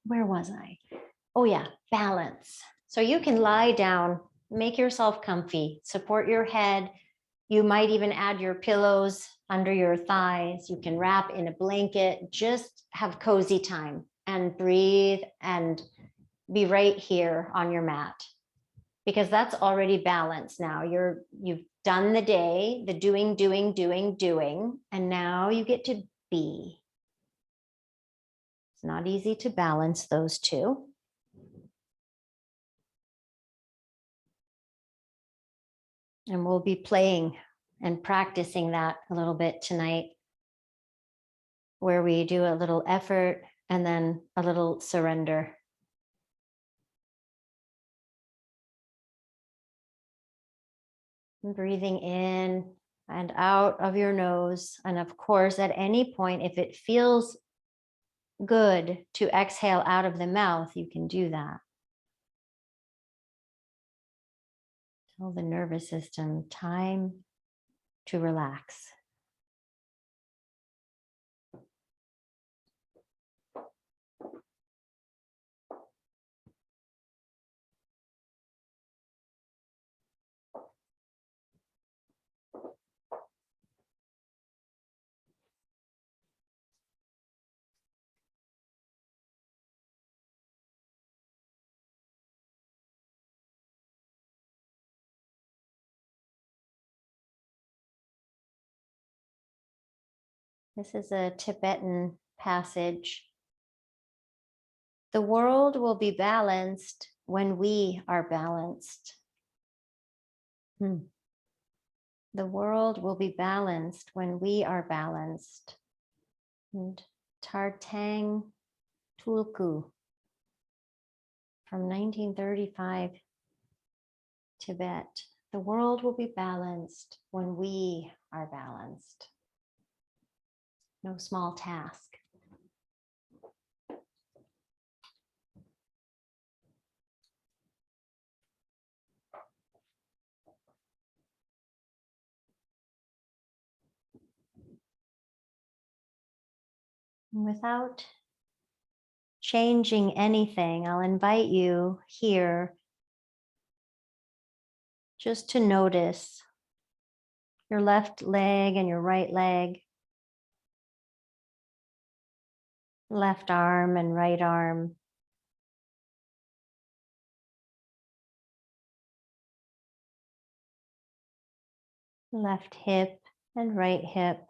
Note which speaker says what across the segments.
Speaker 1: where was I? Oh yeah, balance. So you can lie down, make yourself comfy, support your head. You might even add your pillows under your thighs. You can wrap in a blanket, just have cozy time and breathe and be right here on your mat, because that's already balanced now. You've done the day, the doing, and now you get to be. It's not easy to balance those two. And we'll be playing and practicing that a little bit tonight, where we do a little effort and then a little surrender. And breathing in and out of your nose. And of course, at any point, if it feels good to exhale out of the mouth, you can do that. Tell the nervous system time to relax. This is a Tibetan passage. The world will be balanced when we are balanced. The world will be balanced when we are balanced. And Tartang Tulku from 1935, Tibet. The world will be balanced when we are balanced. No small task. Without changing anything, I'll invite you here just to notice your left leg and your right leg, left arm and right arm. Left hip and right hip.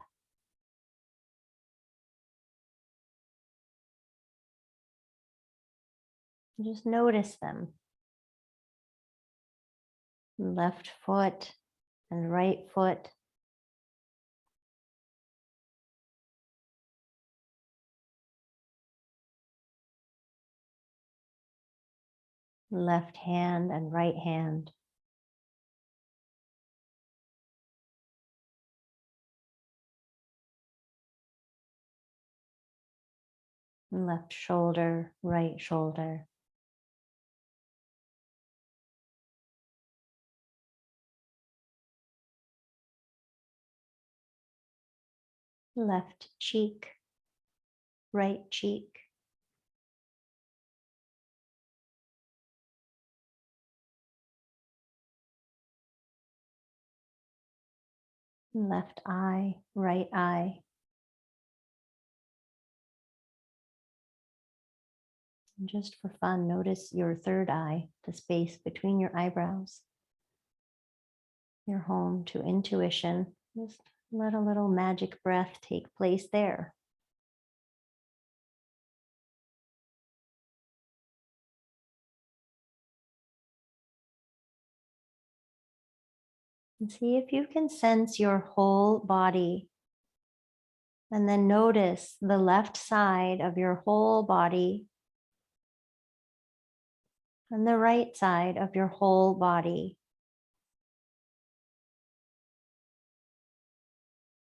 Speaker 1: Just notice them. Left foot and right foot. Left hand and right hand. Left shoulder, right shoulder. Left cheek, right cheek. Left eye, right eye. And just for fun, notice your third eye, the space between your eyebrows. You're home to intuition. Just let a little magic breath take place there. And see if you can sense your whole body. And then notice the left side of your whole body and the right side of your whole body.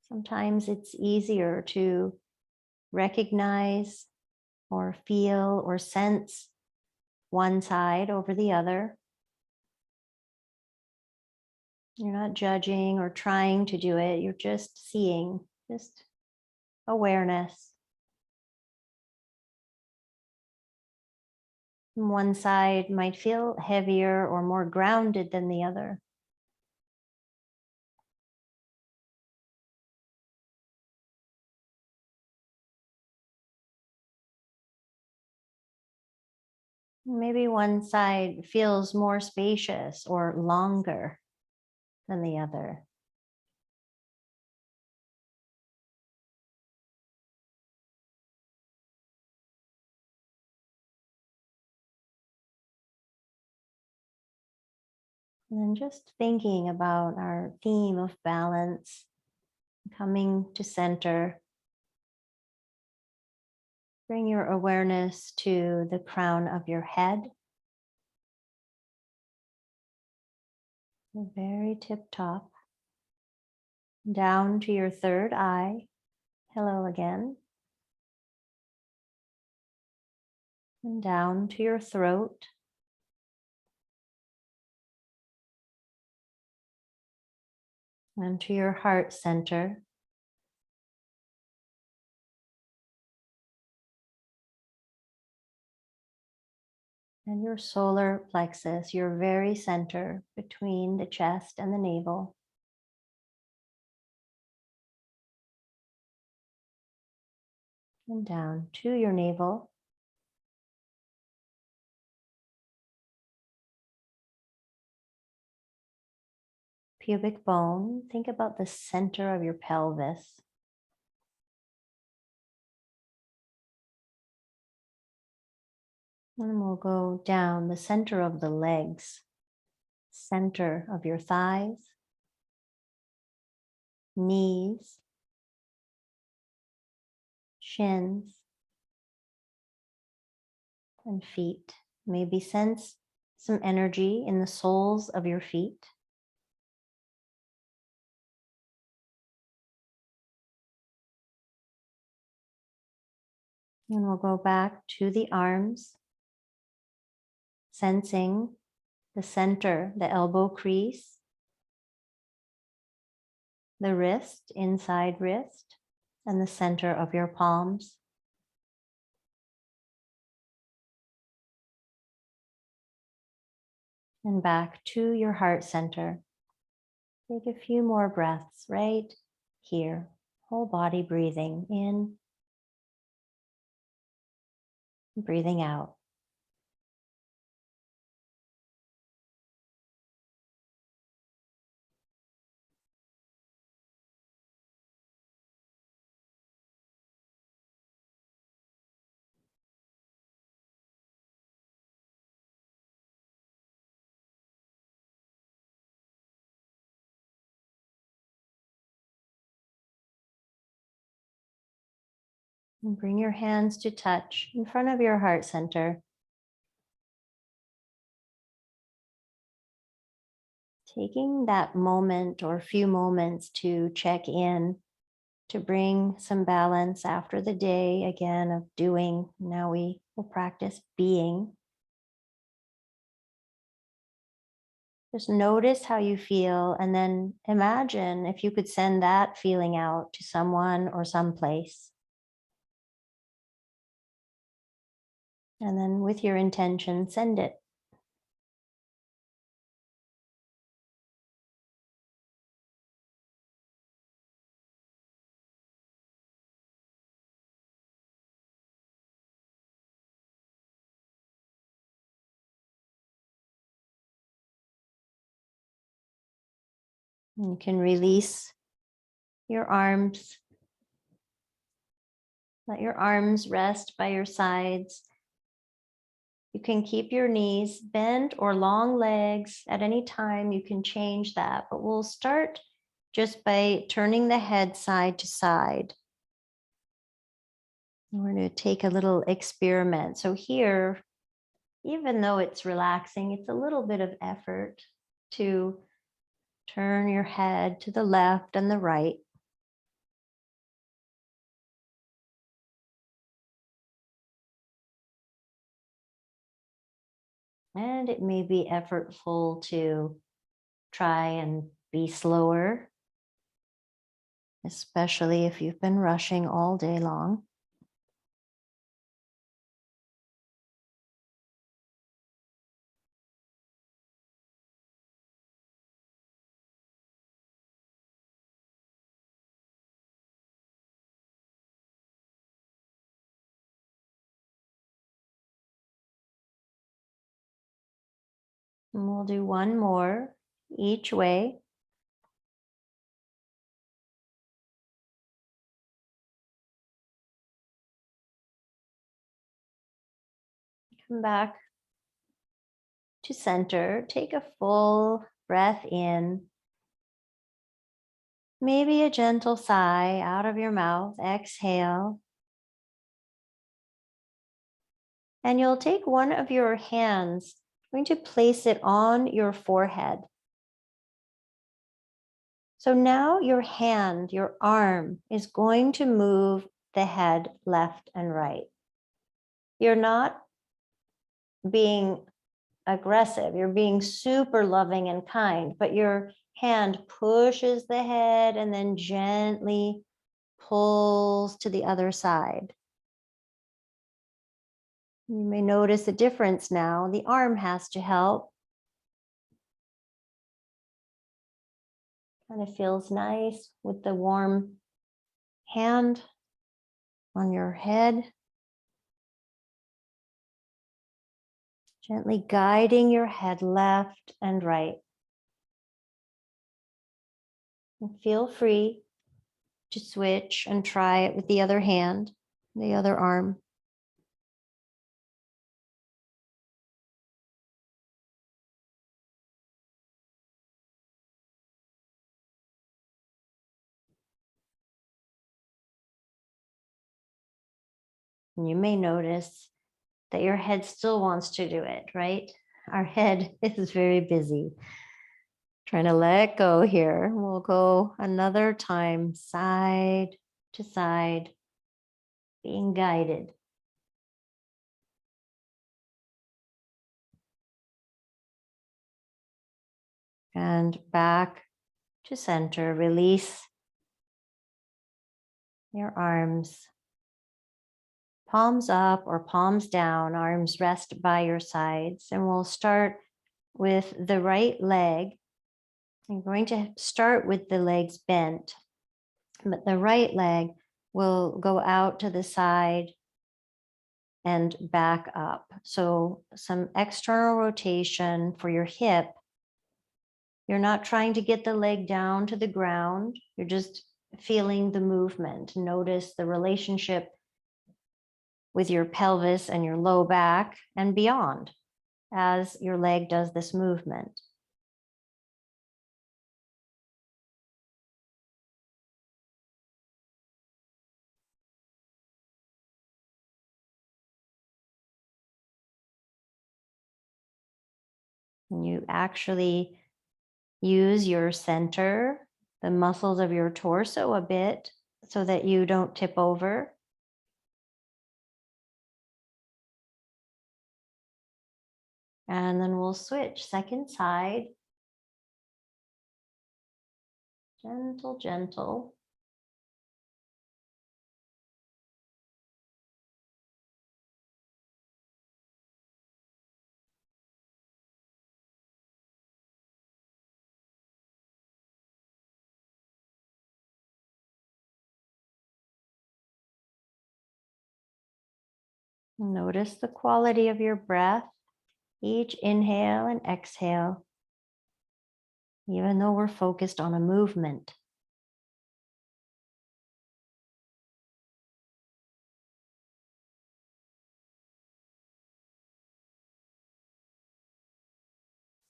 Speaker 1: Sometimes it's easier to recognize or feel or sense one side over the other. You're not judging or trying to do it. You're just seeing, just awareness. One side might feel heavier or more grounded than the other. Maybe one side feels more spacious or longer than the other. And then just thinking about our theme of balance, coming to center. Bring your awareness to the crown of your head, the very tip top, down to your third eye. Hello again. And down to your throat. And to your heart center. And your solar plexus, your very center between the chest and the navel. And down to your navel. Pubic bone, think about the center of your pelvis. And we'll go down the center of the legs, center of your thighs, knees, shins, and feet. Maybe sense some energy in the soles of your feet. And we'll go back to the arms, sensing the center, the elbow crease, the wrist, inside wrist, and the center of your palms. And back to your heart center. Take a few more breaths right here. Whole body breathing in, breathing out. And bring your hands to touch in front of your heart center. Taking that moment or few moments to check in, to bring some balance after the day again of doing. Now we will practice being. Just notice how you feel and then imagine if you could send that feeling out to someone or someplace. And then with your intention, send it. You can release your arms. Let your arms rest by your sides. You can keep your knees bent or long legs at any time. You can change that, but we'll start just by turning the head side to side. We're going to take a little experiment. So here, even though it's relaxing, it's a little bit of effort to turn your head to the left and the right. And it may be effortful to try and be slower, especially if you've been rushing all day long. And we'll do one more each way. Come back to center. Take a full breath in. Maybe a gentle sigh out of your mouth. Exhale. And you'll take one of your hands, going to place it on your forehead. So now your hand, your arm is going to move the head left and right. You're not being aggressive, you're being super loving and kind, but your hand pushes the head and then gently pulls to the other side. You may notice a difference now. The arm has to help. Kind of feels nice with the warm hand on your head. Gently guiding your head left and right. And feel free to switch and try it with the other hand, the other arm. And you may notice that your head still wants to do it, right? Our head is very busy. Trying to let go here. We'll go another time, side to side, being guided. And back to center. Release your arms. Palms up or palms down, arms rest by your sides. And we'll start with the right leg. I'm going to start with the legs bent, but the right leg will go out to the side and back up. So some external rotation for your hip. You're not trying to get the leg down to the ground. You're just feeling the movement. Notice the relationship with your pelvis and your low back and beyond as your leg does this movement. And you actually use your center, the muscles of your torso a bit so that you don't tip over. And then we'll switch, second side. Gentle, gentle. Notice the quality of your breath, each inhale and exhale, even though we're focused on a movement.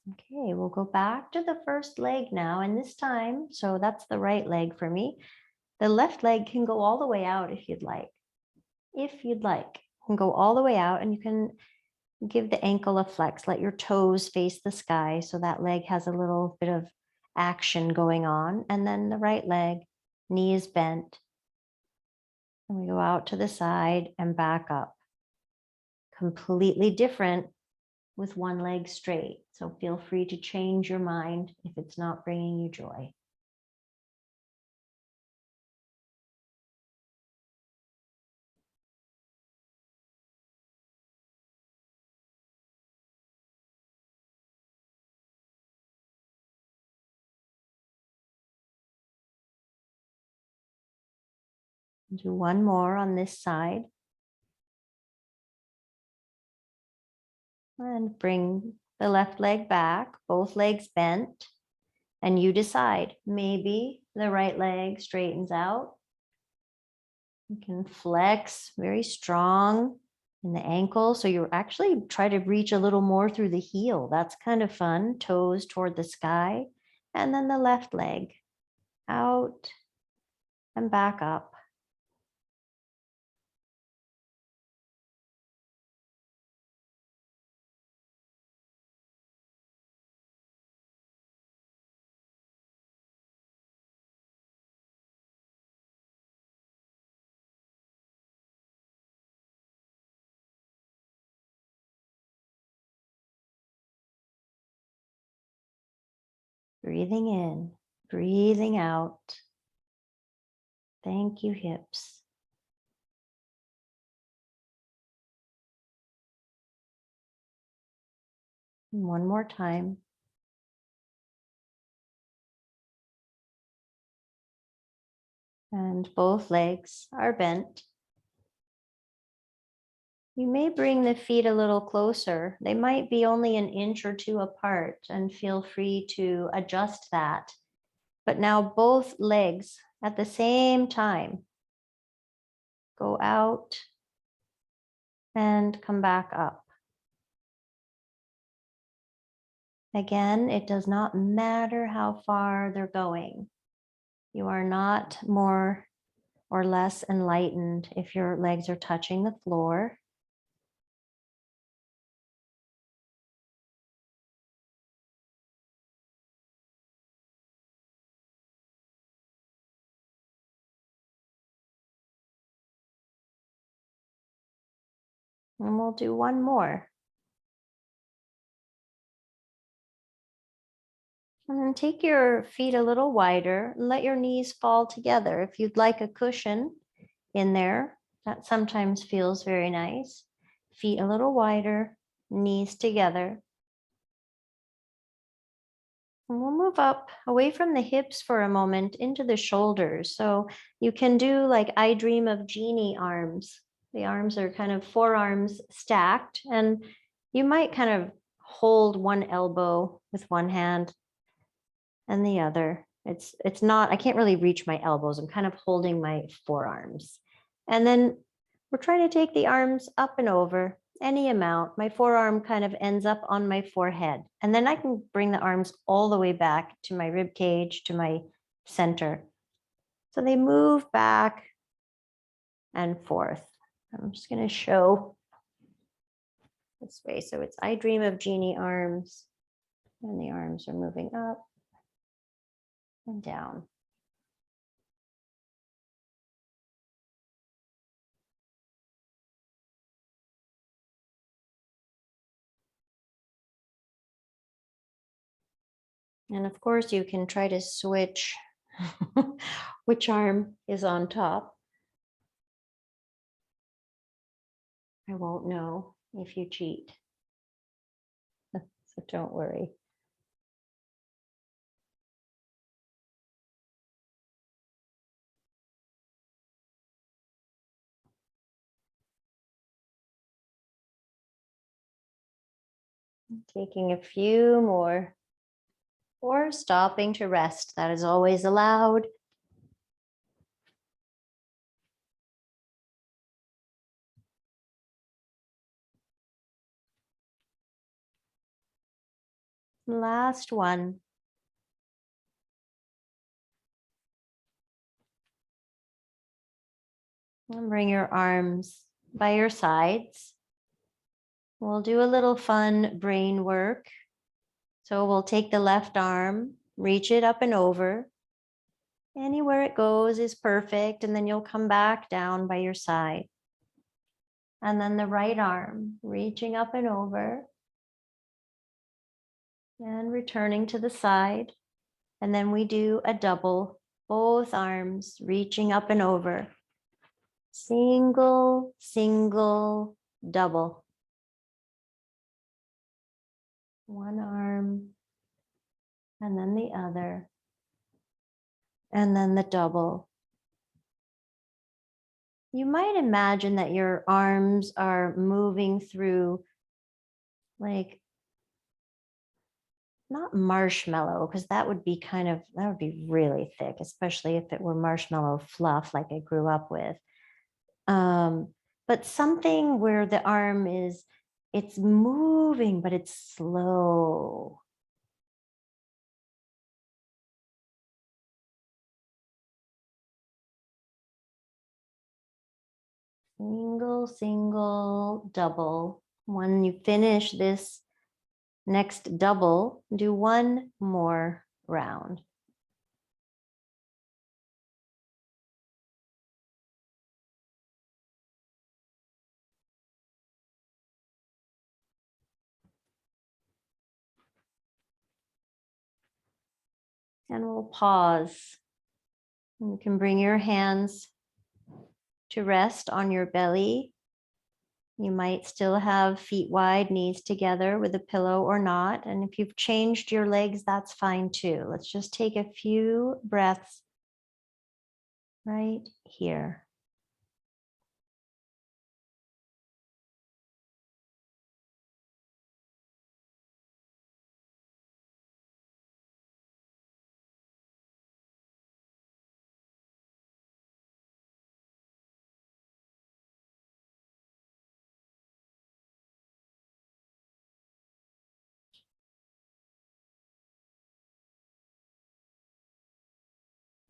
Speaker 1: Okay, we'll go back to the first leg now, and this time, so that's the right leg for me. The left leg can go all the way out if you'd like. If you'd like, you can go all the way out and you can give the ankle a flex, let your toes face the sky so that leg has a little bit of action going on. And then the right leg, knee is bent. And we go out to the side and back up. Completely different with one leg straight. So feel free to change your mind if it's not bringing you joy. Do one more on this side. And bring the left leg back, both legs bent, and you decide. Maybe the right leg straightens out. You can flex very strong in the ankle. So you actually try to reach a little more through the heel. That's kind of fun. Toes toward the sky. And then the left leg out and back up. Breathing in, breathing out. Thank you, hips. And one more time. And both legs are bent. You may bring the feet a little closer. They might be only an inch or two apart, and feel free to adjust that. But now both legs at the same time go out and come back up. Again, it does not matter how far they're going. You are not more or less enlightened if your legs are touching the floor. And we'll do one more. And then take your feet a little wider and let your knees fall together. If you'd like a cushion in there, that sometimes feels very nice. Feet a little wider, knees together. And we'll move up away from the hips for a moment into the shoulders. So you can do like I Dream of Jeannie arms. The arms are kind of forearms stacked, and you might kind of hold one elbow with one hand and the other. It's not, I can't really reach my elbows. I'm kind of holding my forearms. And then we're trying to take the arms up and over any amount. My forearm kind of ends up on my forehead. And then I can bring the arms all the way back to my rib cage, to my center. So they move back and forth. I'm just going to show this way. So it's I Dream of Jeannie arms, and the arms are moving up and down. And of course, you can try to switch which arm is on top. I won't know if you cheat, so don't worry. Taking a few more, or stopping to rest. That is always allowed. Last one. And bring your arms by your sides. We'll do a little fun brain work. So we'll take the left arm, reach it up and over. Anywhere it goes is perfect. And then you'll come back down by your side. And then the right arm, reaching up and over. And returning to the side. And then we do a double, both arms reaching up and over. Single, single, double. One arm, and then the other, and then the double. You might imagine that your arms are moving through like not marshmallow, because that would be that would be really thick, especially if it were marshmallow fluff like I grew up with. But something where the arm it's moving, but it's slow. Single, single, double. When you finish this next double, do one more round. And we'll pause. You can bring your hands to rest on your belly. You might still have feet wide, knees together with a pillow or not. And if you've changed your legs, that's fine too. Let's just take a few breaths right here.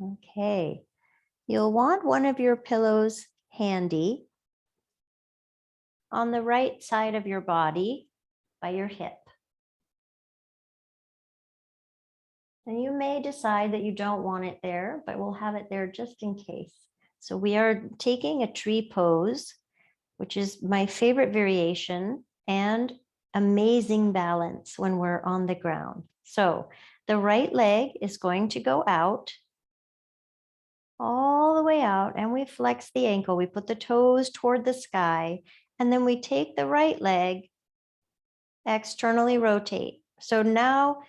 Speaker 1: Okay. You'll want one of your pillows handy on the right side of your body by your hip. And you may decide that you don't want it there, but we'll have it there just in case. So we are taking a tree pose, which is my favorite variation and amazing balance when we're on the ground. So the right leg is going to go out, all the way out, and we flex the ankle. We put the toes toward the sky, and then we take the right leg, externally rotate. So now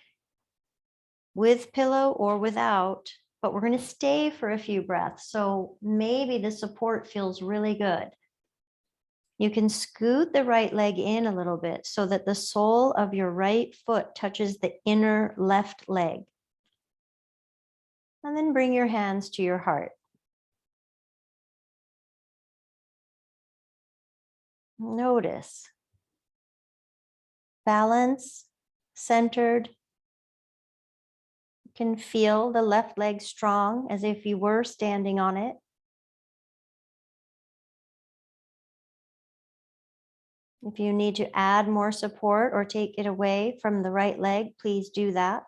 Speaker 1: with pillow or without, but we're going to stay for a few breaths. So maybe the support feels really good. You can scoot the right leg in a little bit so that the sole of your right foot touches the inner left leg. And then bring your hands to your heart. Notice. Balance, centered. You can feel the left leg strong as if you were standing on it. If you need to add more support or take it away from the right leg, please do that.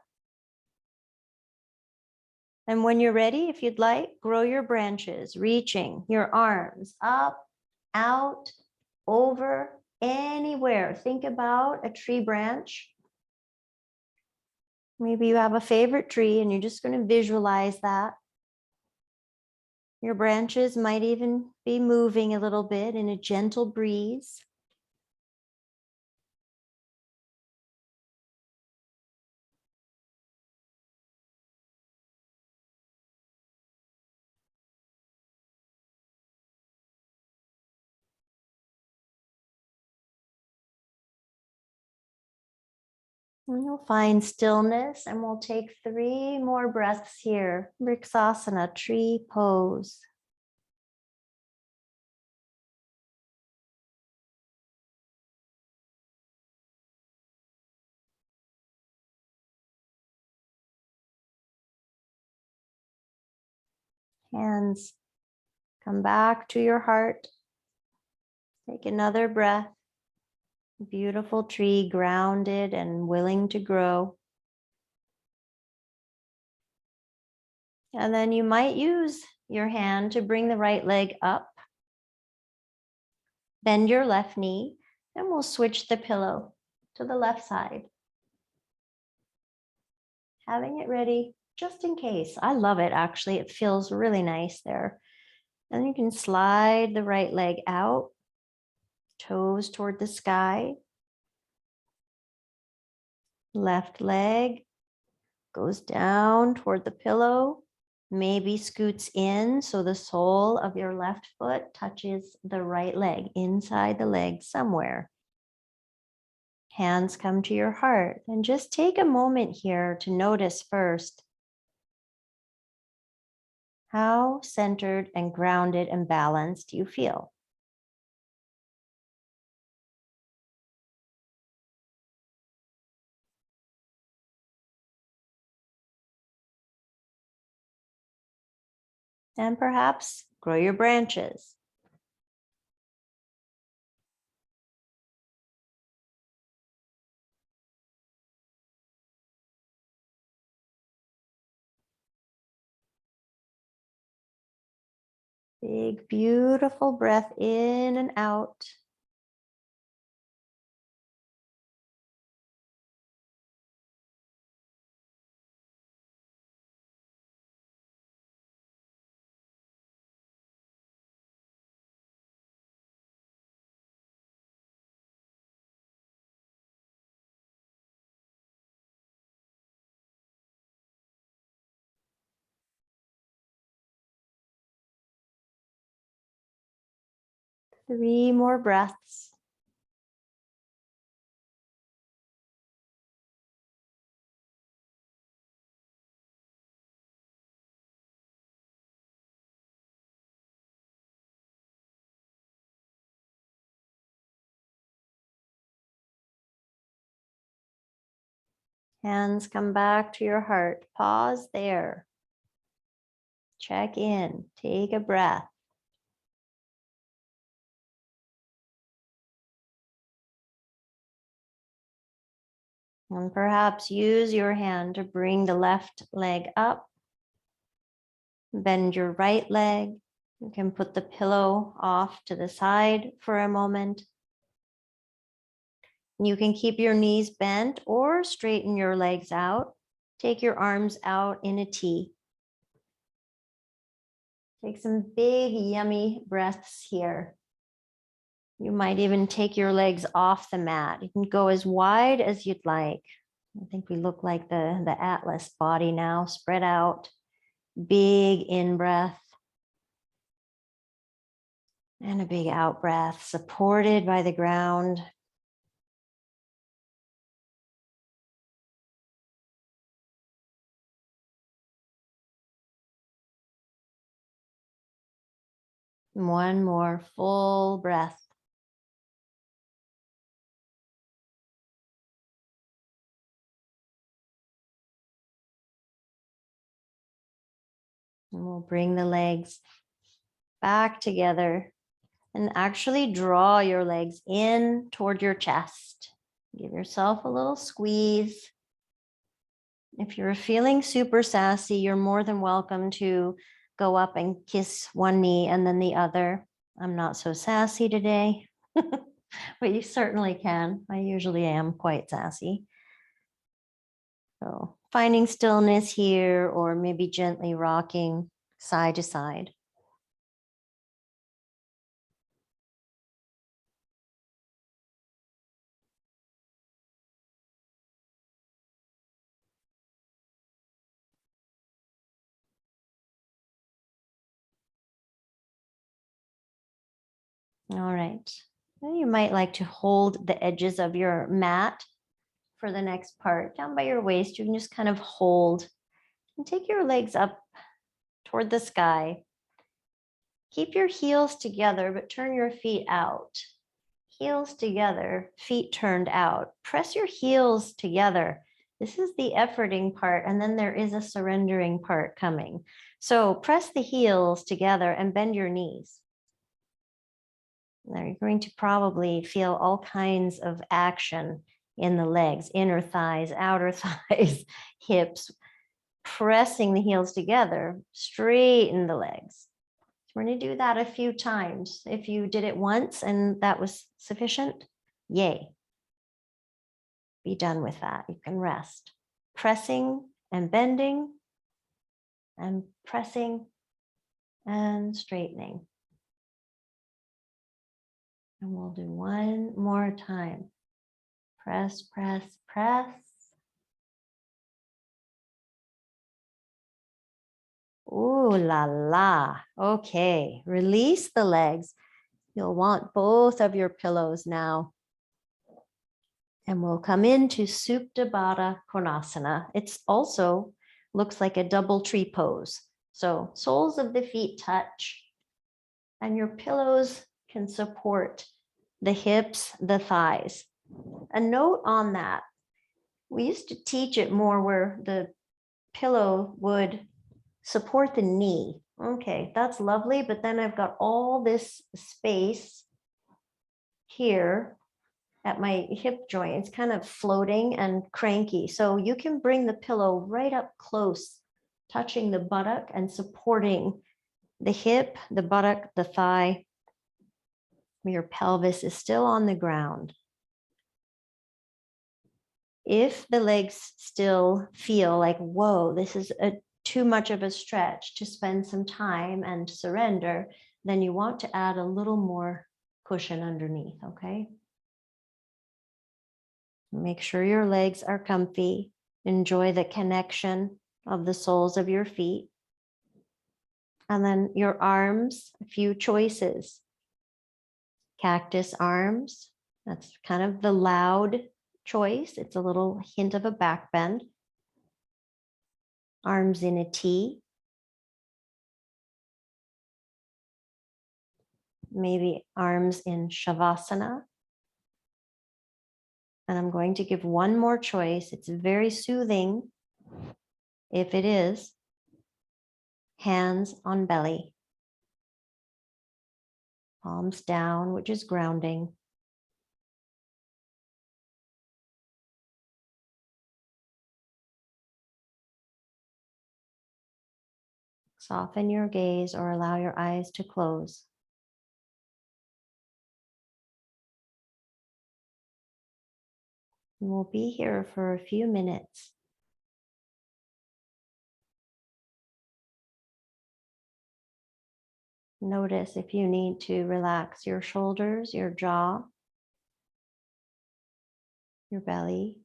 Speaker 1: And when you're ready, if you'd like, grow your branches, reaching your arms up, out, over, anywhere. Think about a tree branch. Maybe you have a favorite tree and you're just going to visualize that. Your branches might even be moving a little bit in a gentle breeze. And you'll find stillness, and we'll take 3 more breaths here. Vrksasana, tree pose. Hands come back to your heart. Take another breath. Beautiful tree, grounded and willing to grow. And then you might use your hand to bring the right leg up. Bend your left knee, and we'll switch the pillow to the left side. Having it ready just in case. I love it, actually. It feels really nice there. And you can slide the right leg out, toes toward the sky. Left leg goes down toward the pillow, maybe scoots in so the sole of your left foot touches the right leg, inside the leg somewhere. Hands come to your heart, and just take a moment here to notice first how centered and grounded and balanced you feel. And perhaps grow your branches. Big, beautiful breath in and out. Three more breaths. Hands come back to your heart. Pause there. Check in. Take a breath. And perhaps use your hand to bring the left leg up. Bend your right leg. You can put the pillow off to the side for a moment. You can keep your knees bent or straighten your legs out. Take your arms out in a T. Take some big, yummy breaths here. You might even take your legs off the mat. You can go as wide as you'd like. I think we look like the Atlas body now, spread out. Big in breath. And a big out breath, supported by the ground. One more full breath. And we'll bring the legs back together and actually draw your legs in toward your chest. Give yourself a little squeeze. If you're feeling super sassy, you're more than welcome to go up and kiss one knee and then the other. I'm not so sassy today, but you certainly can. I usually am quite sassy. So finding stillness here, or maybe gently rocking side to side. All right. Now you might like to hold the edges of your mat for the next part down by your waist. You can just kind of hold and take your legs up toward the sky. Keep your heels together, but turn your feet out. Heels together, feet turned out. Press your heels together. This is the efforting part, and then there is a surrendering part coming. So press the heels together and bend your knees. Now you're going to probably feel all kinds of action in the legs, inner thighs, outer thighs, hips. Pressing the heels together, straighten the legs. We're going to do that a few times. If you did it once and that was sufficient, yay. Be done with that. You can rest. Pressing and bending and pressing and straightening. And we'll do one more time. Press, press, press. Ooh la la. Okay, release the legs. You'll want both of your pillows now. And we'll come into Supta Baddha Konasana. It's also looks like a double tree pose. So soles of the feet touch and your pillows can support the hips, the thighs. A note on that, we used to teach it more where the pillow would support the knee. Okay, that's lovely, but then I've got all this space here at my hip joint. It's kind of floating and cranky. So you can bring the pillow right up close, touching the buttock and supporting the hip, the buttock, the thigh. Your pelvis is still on the ground. If the legs still feel like, whoa, this is too much of a stretch to spend some time and surrender, then you want to add a little more cushion underneath, okay? Make sure your legs are comfy. Enjoy the connection of the soles of your feet. And then your arms, a few choices. Cactus arms, that's kind of the loud choice. It's a little hint of a back bend. Arms in a T. Maybe arms in Shavasana. And I'm going to give one more choice. It's very soothing. If it is, hands on belly. Palms down, which is grounding. Soften your gaze or allow your eyes to close. And we'll be here for a few minutes. Notice if you need to relax your shoulders, your jaw, your belly.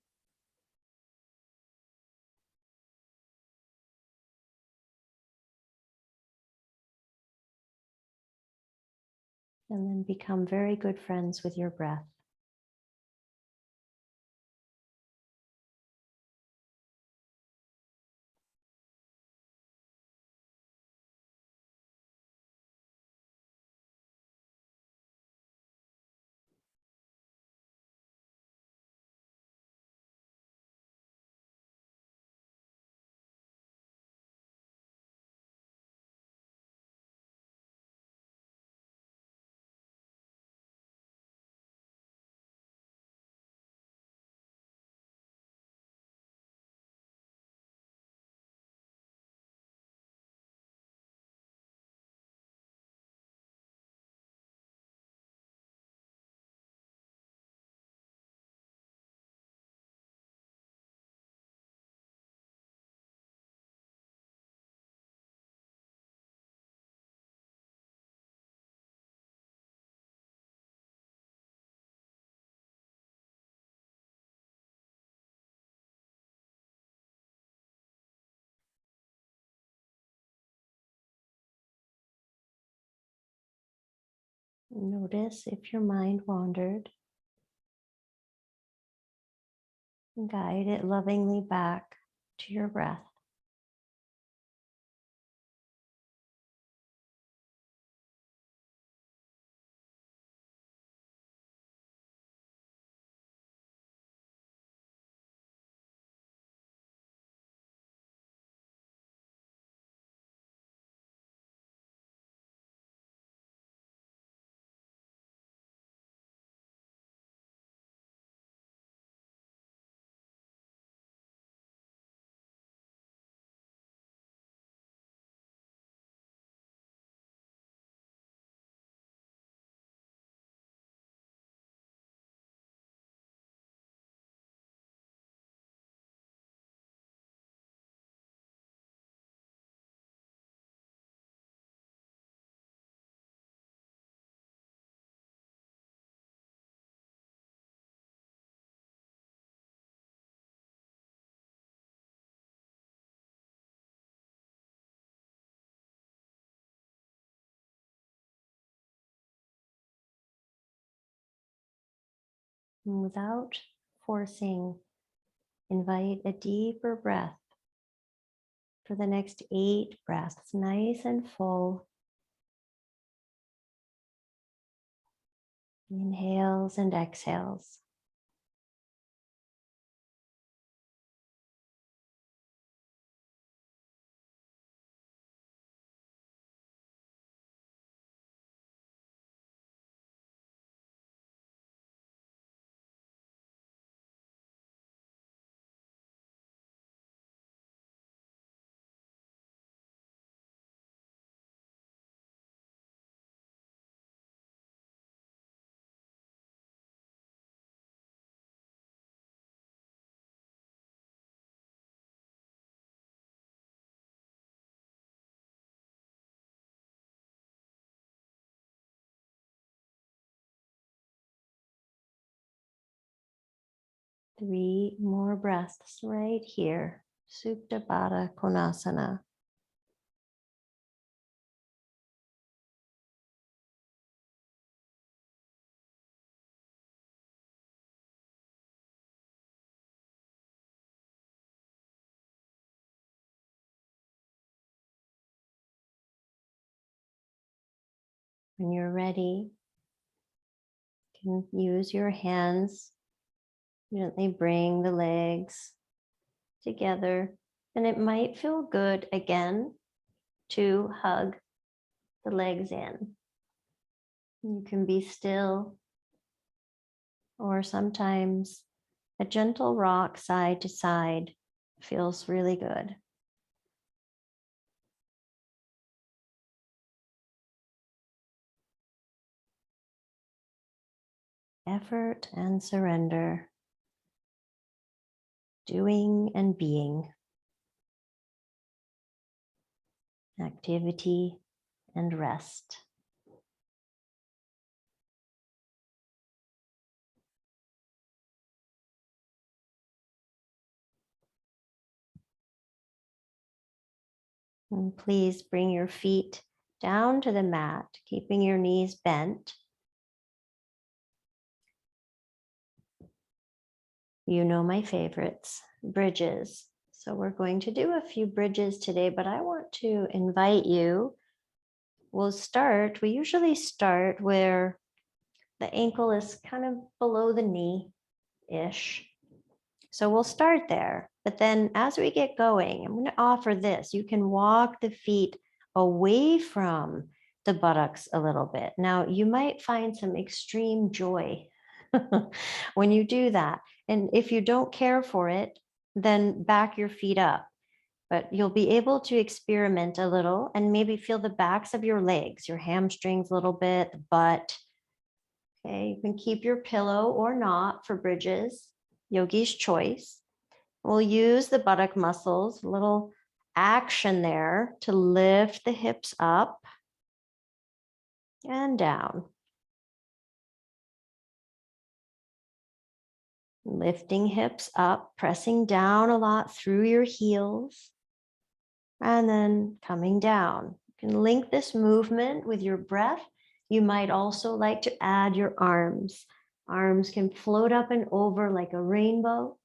Speaker 1: And then become very good friends with your breath. Notice if your mind wandered. Guide it lovingly back to your breath. And without forcing. Invite a deeper breath for the next 8 breaths, nice and full. Inhales and exhales. Three more breaths right here. Supta Baddha Konasana. When you're ready, you can use your hands. Gently bring the legs together. And it might feel good again to hug the legs in. You can be still, or sometimes a gentle rock side to side feels really good. Effort and surrender. Doing and being. Activity and rest. And please bring your feet down to the mat, keeping your knees bent. You know my favorites, bridges. So we're going to do a few bridges today, but I want to invite you. We usually start where the ankle is kind of below the knee-ish. So we'll start there, but then as we get going, I'm going to offer this. You can walk the feet away from the buttocks a little bit. Now, you might find some extreme joy when you do that. And if you don't care for it, then back your feet up. But you'll be able to experiment a little and maybe feel the backs of your legs, your hamstrings a little bit, the butt. Okay, you can keep your pillow or not for bridges, yogi's choice. We'll use the buttock muscles, a little action there to lift the hips up and down. Lifting hips up, pressing down a lot through your heels, and then coming down. You can link this movement with your breath. You might also like to add your arms. Arms can float up and over like a rainbow,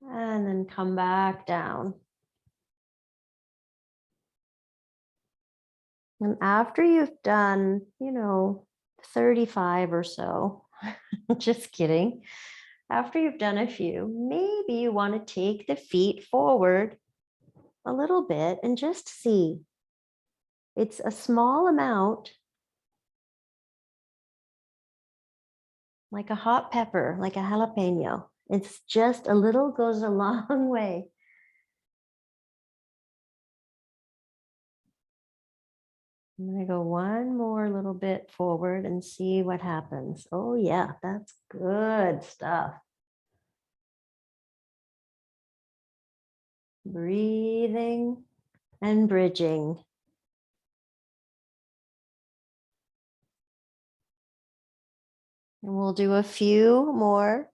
Speaker 1: and then come back down. And after you've done, 35 or so, just kidding. After you've done a few, maybe you want to take the feet forward a little bit and just see. It's a small amount, like a hot pepper, like a jalapeno. It's just a little goes a long way. I'm going to go one more little bit forward and see what happens. Oh yeah, that's good stuff. Breathing and bridging. And we'll do a few more.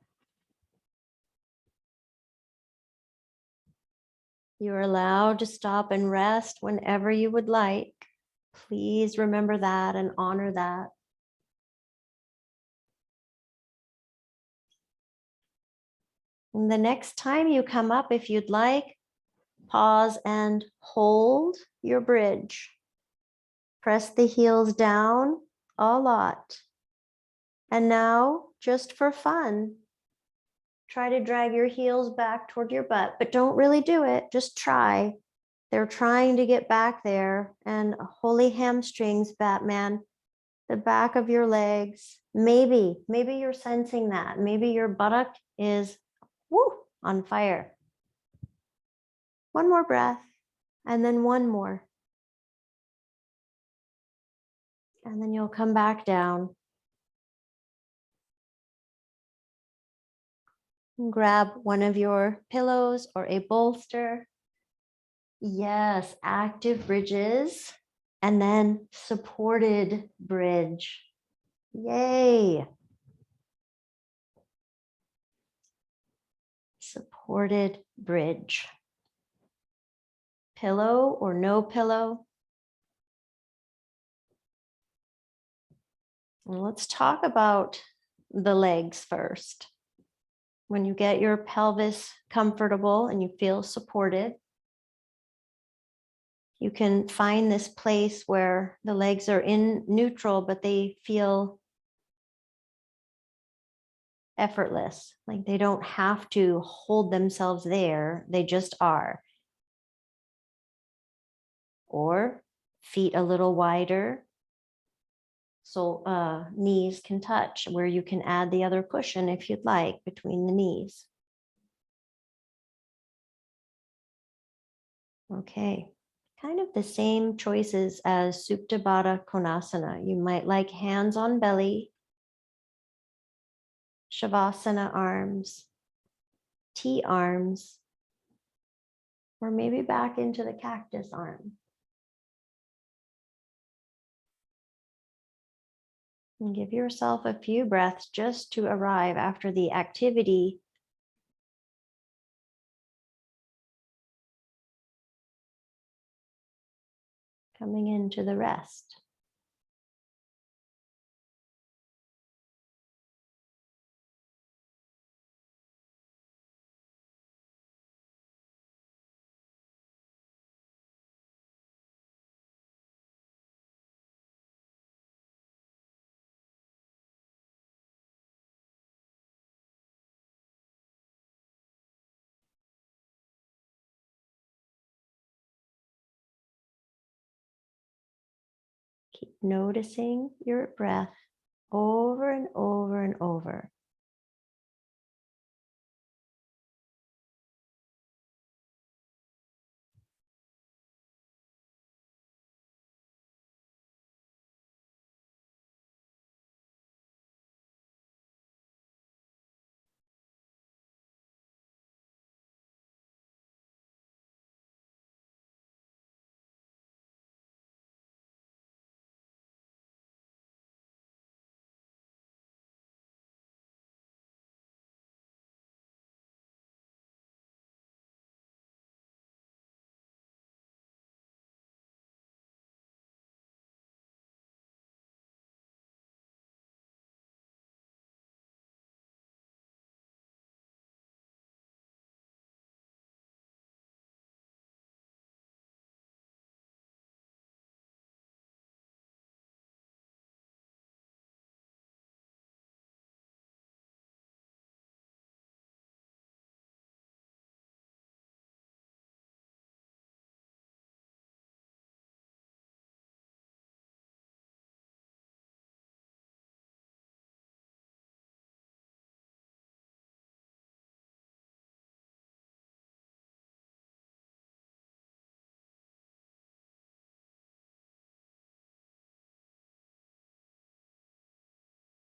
Speaker 1: You're allowed to stop and rest whenever you would like. Please remember that and honor that. And the next time you come up, if you'd like, pause and hold your bridge. Press the heels down a lot. And now, just for fun, try to drag your heels back toward your butt, but don't really do it. Just try. They're trying to get back there. And holy hamstrings, Batman, the back of your legs. Maybe you're sensing that. Maybe your buttock is on fire. One more breath, and then one more. And then you'll come back down. And grab one of your pillows or a bolster. Yes, active bridges, and then supported bridge. Yay. Supported bridge. Pillow or no pillow. And let's talk about the legs first. When you get your pelvis comfortable and you feel supported, you can find this place where the legs are in neutral, but they feel effortless. Like they don't have to hold themselves there. They just are. Or feet a little wider, so knees can touch, where you can add the other cushion if you'd like between the knees. Okay, kind of the same choices as Supta Baddha Konasana. You might like hands on belly, Shavasana arms, T arms, or maybe back into the cactus arm. And give yourself a few breaths just to arrive after the activity. Coming into the rest. Keep noticing your breath over and over and over.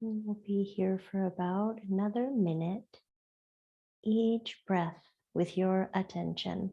Speaker 1: And we'll be here for about another minute, each breath with your attention.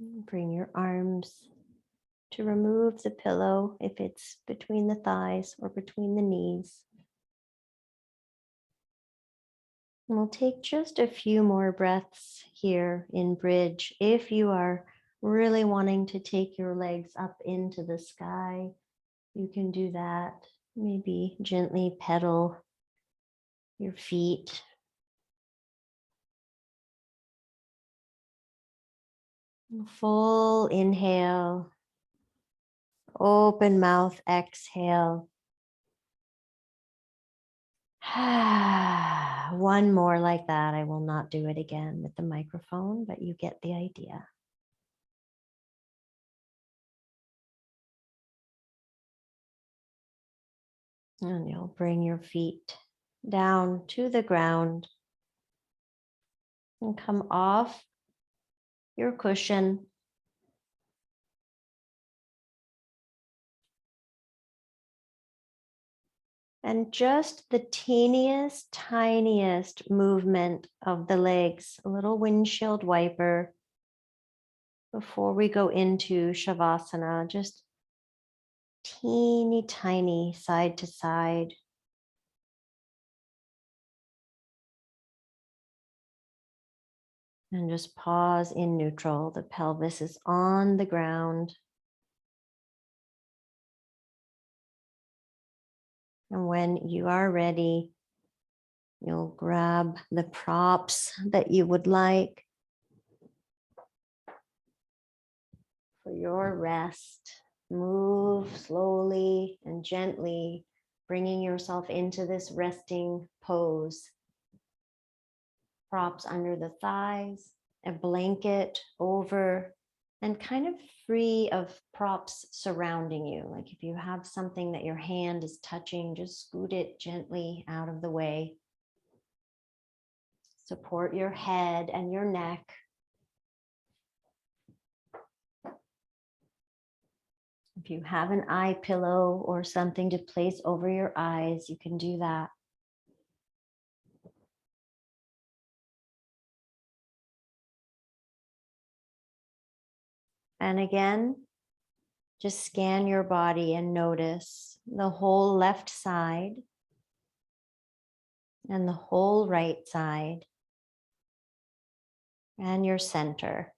Speaker 1: Bring your arms to remove the pillow if it's between the thighs or between the knees. And we'll take just a few more breaths here in bridge. If you are really wanting to take your legs up into the sky, you can do that. Maybe gently pedal your feet. Full inhale, open mouth, exhale. One more like that. I will not do it again with the microphone, but you get the idea. And you'll bring your feet down to the ground and come off your cushion. And just the teeniest, tiniest movement of the legs, a little windshield wiper before we go into Shavasana, just teeny tiny side to side. And just pause in neutral. The pelvis is on the ground. And when you are ready, you'll grab the props that you would like for your rest. Move slowly and gently, bringing yourself into this resting pose. Props under the thighs, a blanket over, and kind of free of props surrounding you. Like if you have something that your hand is touching, just scoot it gently out of the way. Support your head and your neck. If you have an eye pillow or something to place over your eyes, you can do that. And again, just scan your body and notice the whole left side and the whole right side and your center.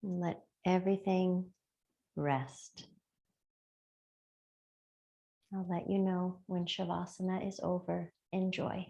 Speaker 1: And let everything rest. I'll let you know when Shavasana is over. Enjoy.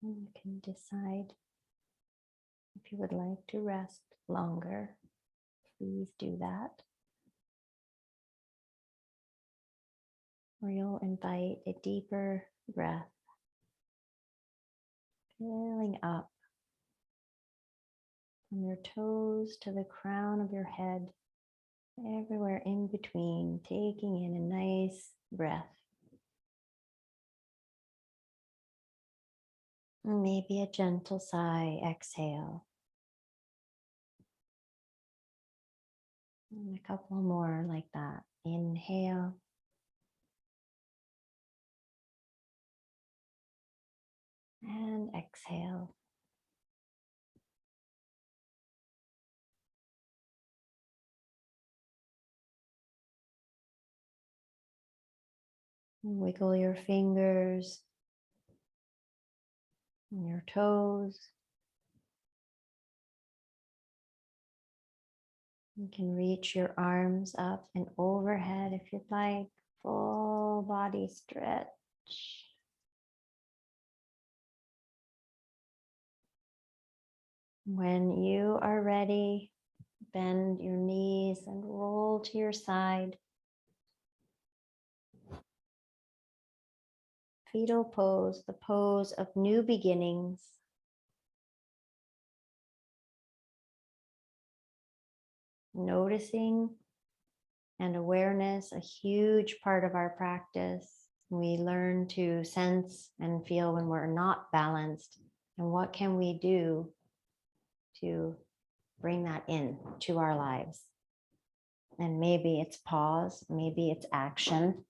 Speaker 1: You can decide if you would like to rest longer. Please do that. Or you'll invite a deeper breath, filling up from your toes to the crown of your head, everywhere in between, taking in a nice breath. And maybe a gentle sigh, exhale. And a couple more like that. Inhale. And exhale. Wiggle your fingers and your toes. You can reach your arms up and overhead if you'd like. Full body stretch. When you are ready, bend your knees and roll to your side. Fetal pose, the pose of new beginnings. Noticing and awareness, a huge part of our practice. We learn to sense and feel when we're not balanced. And what can we do to bring that in to our lives? And maybe it's pause, maybe it's action.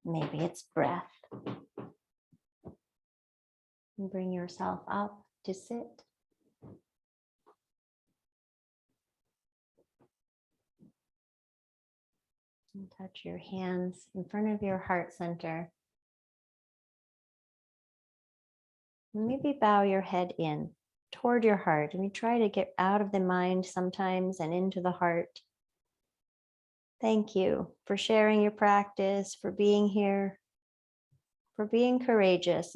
Speaker 1: Maybe it's breath. And bring yourself up to sit. And touch your hands in front of your heart center. And maybe bow your head in toward your heart. And we try to get out of the mind sometimes and into the heart. Thank you for sharing your practice, for being here, for being courageous.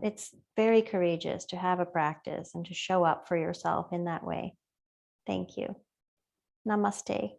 Speaker 1: It's very courageous to have a practice and to show up for yourself in that way. Thank you. Namaste.